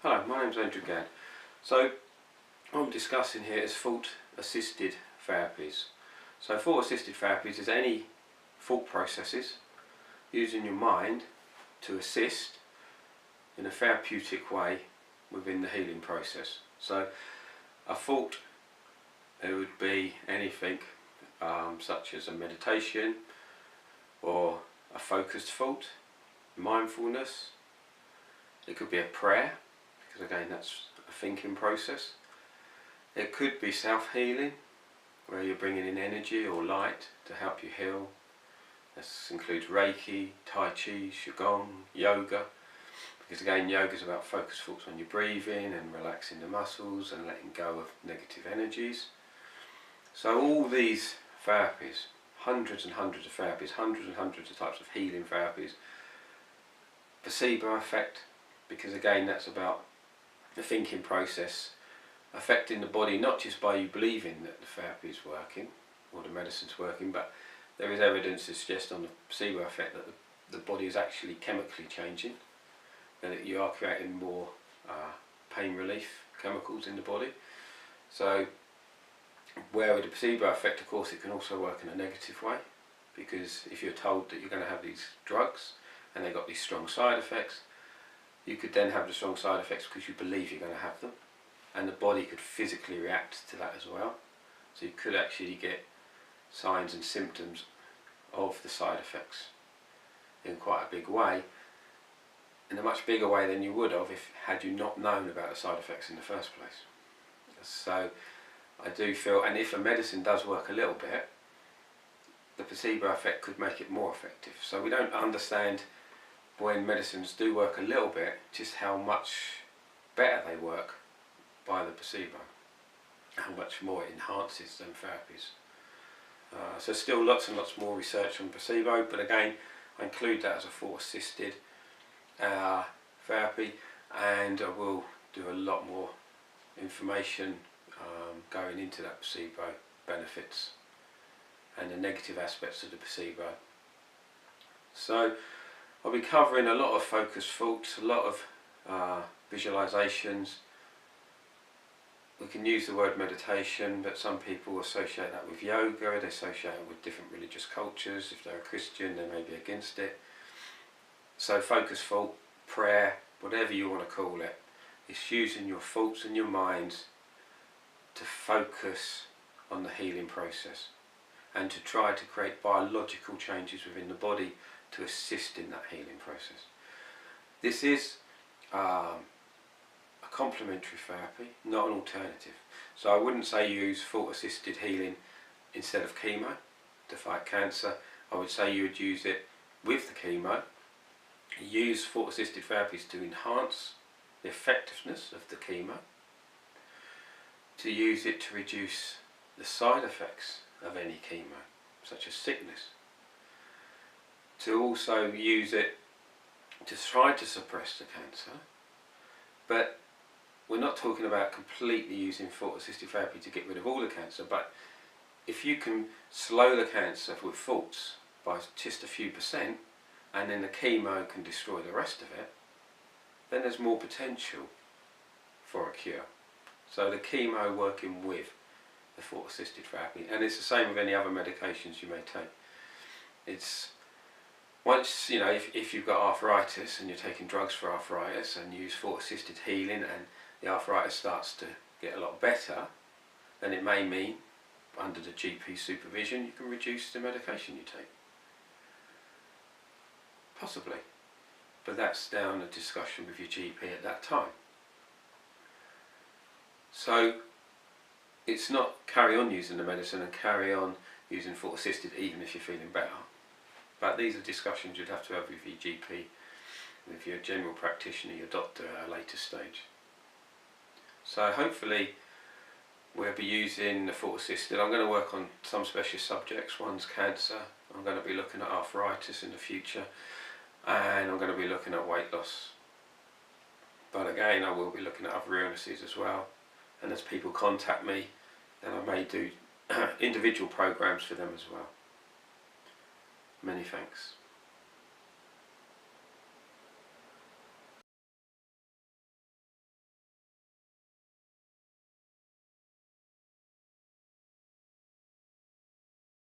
Hello, my name's Gadd. So what I'm discussing here is Thought Assisted Therapies. So Thought Assisted Therapies is any thought processes using your mind to assist in a therapeutic way within the healing process. So a thought, it would be anything such as a meditation or a focused thought, mindfulness. It could be a prayer, because again that's a thinking process. It could be self-healing, where you're bringing in energy or light to help you heal. This includes Reiki, Tai Chi, Qigong, yoga, because again yoga is about focused thoughts on your breathing and relaxing the muscles and letting go of negative energies. So all these therapies, hundreds and hundreds of therapies, hundreds and hundreds of types of healing therapies, placebo effect, because again that's about the thinking process affecting the body, not just by you believing that the therapy is working or the medicine's working, but there is evidence to suggest on the placebo effect that the body is actually chemically changing, that you are creating more pain relief chemicals in the body. So where with the placebo effect, of course, it can also work in a negative way, because if you're told that you're going to have these drugs and they've got these strong side effects, you could then have the strong side effects because you believe you're going to have them, and the body could physically react to that as well. So you could actually get signs and symptoms of the side effects in quite a big way, in a much bigger way than you would have had you not known about the side effects in the first place. So I do feel, and if a medicine does work a little bit, the placebo effect could make it more effective. So we don't understand, when medicines do work a little bit, just how much better they work by the placebo, how much more it enhances them therapies. So still lots and lots more research on placebo, but again I include that as a thought assisted therapy, and I will do a lot more information going into that placebo benefits and the negative aspects of the placebo. So I'll be covering a lot of focused thoughts, a lot of visualizations. We can use the word meditation, but some people associate that with yoga, they associate it with different religious cultures. If they're a Christian, they may be against it. So focused thought, prayer, whatever you want to call it, it's using your thoughts and your minds to focus on the healing process and to try to create biological changes within the body to assist in that healing process. This is a complementary therapy, not an alternative. So I wouldn't say use thought assisted healing instead of chemo to fight cancer. I would say you would use it with the chemo. Use thought assisted therapies to enhance the effectiveness of the chemo, to use it to reduce the side effects of any chemo, such as sickness, to also use it to try to suppress the cancer. But we're not talking about completely using thought assisted therapy to get rid of all the cancer, but if you can slow the cancer with thoughts by just a few %, and then the chemo can destroy the rest of it, then there's more potential for a cure. So the chemo working with the thought assisted therapy, and it's the same with any other medications you may take. It's once, you know, if you've got arthritis and you're taking drugs for arthritis and use thought assisted healing and the arthritis starts to get a lot better, then it may mean, under the GP supervision, you can reduce the medication you take. Possibly. But that's down a discussion with your GP at that time. So it's not carry on using the medicine and carry on using thought assisted even if you're feeling better. But these are discussions you'd have to have with your GP, with your general practitioner, your doctor at a later stage. So hopefully we'll be using the thought assisted. I'm going to work on some specialist subjects. One's cancer, I'm going to be looking at arthritis in the future, and I'm going to be looking at weight loss. But again, I will be looking at other illnesses as well, and as people contact me, then I may do individual programs for them as well. Many thanks.